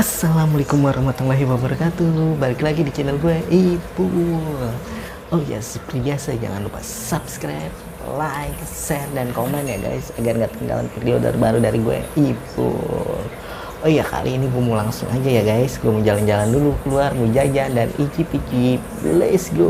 Assalamualaikum warahmatullahi wabarakatuh. Balik lagi di channel gue Ipul. Oh ya, seperti biasa jangan lupa subscribe, like, share, dan komen ya guys, agar nggak ketinggalan video terbaru dari gue Ipul. Oh iya, kali ini gue mau langsung aja ya guys. Gue mau jalan-jalan dulu keluar, mau jajan dan icip-icip. Let's go.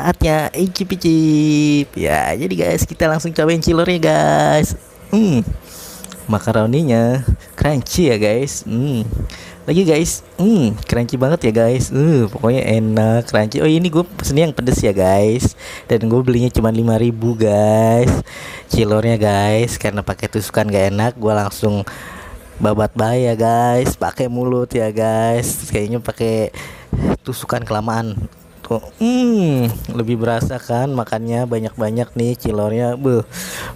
Saatnya icip-icip ya. Jadi guys, kita langsung cobain cilornya guys. Makaroninya crunchy ya guys. Lagi guys, crunchy banget ya guys. Pokoknya enak, crunchy. Oh, ini gue pesennya yang pedes ya guys, dan gue belinya cuma 5.000 guys cilornya guys. Karena pakai tusukan gak enak, gue langsung babat bay ya guys, pakai mulut ya guys. Kayaknya pakai tusukan kelamaan tuh. Lebih berasa kan makannya, banyak-banyak nih cilornya.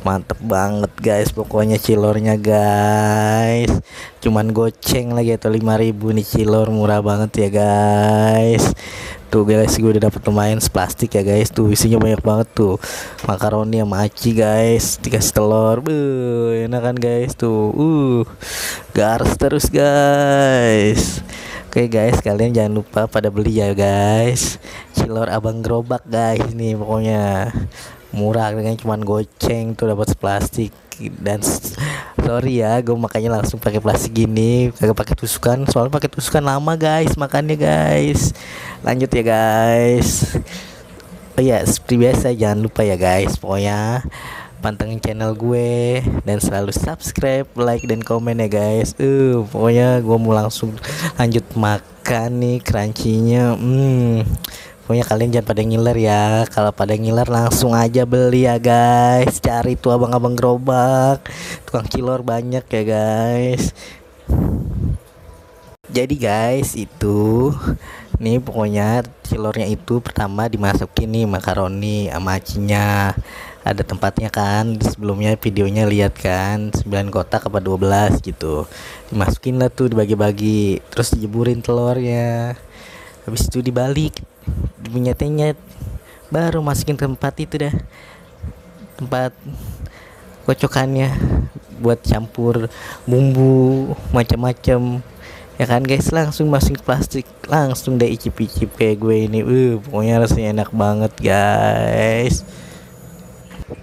Mantep banget guys, pokoknya cilornya guys. Cuman goceng lagi atau 5.000 nih cilor, murah banget ya guys. Tuh guys, gue udah dapet lumayan seplastik ya guys. Tuh isinya banyak banget tuh, makaroni sama aci guys, dikasih telur. Enak kan guys tuh. Garis terus guys. Oke guys, kalian jangan lupa pada beli ya guys. Cilor Abang Gerobak guys, nih pokoknya murah, harganya cuman goceng tuh, dapat plastik. Dan sorry ya, gue makanya langsung pakai plastik gini, kagak pakai tusukan. Soalnya pakai tusukan lama guys makannya guys. Lanjut ya guys. Oh ya, seperti biasa jangan lupa ya guys, pokoknya pantengin channel gue dan selalu subscribe, like, dan komen ya guys. Pokoknya gue mau langsung lanjut makan nih crunchy-nya. Pokoknya kalian jangan pada ngiler ya. Kalau pada ngiler langsung aja beli ya guys. Cari tuh abang-abang gerobak, tukang cilor banyak ya guys. Jadi guys, itu nih pokoknya cilornya itu pertama dimasukin nih makaroni sama acinya. Ada tempatnya kan, sebelumnya videonya lihat kan, 9 kotak apa 12 gitu. Dimasukin lah tuh, dibagi-bagi, terus dijeburin telurnya. Habis itu dibalik, dinyet-nyet, baru masukin tempat itu dah, tempat kocokannya. buat campur bumbu macam-macam. Ya kan guys, langsung masukin ke plastik, langsung deh icip-icip kayak gue ini. Pokoknya rasanya enak banget guys.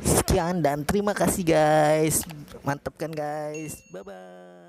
Sekian dan terima kasih guys. Mantap kan guys. Bye bye.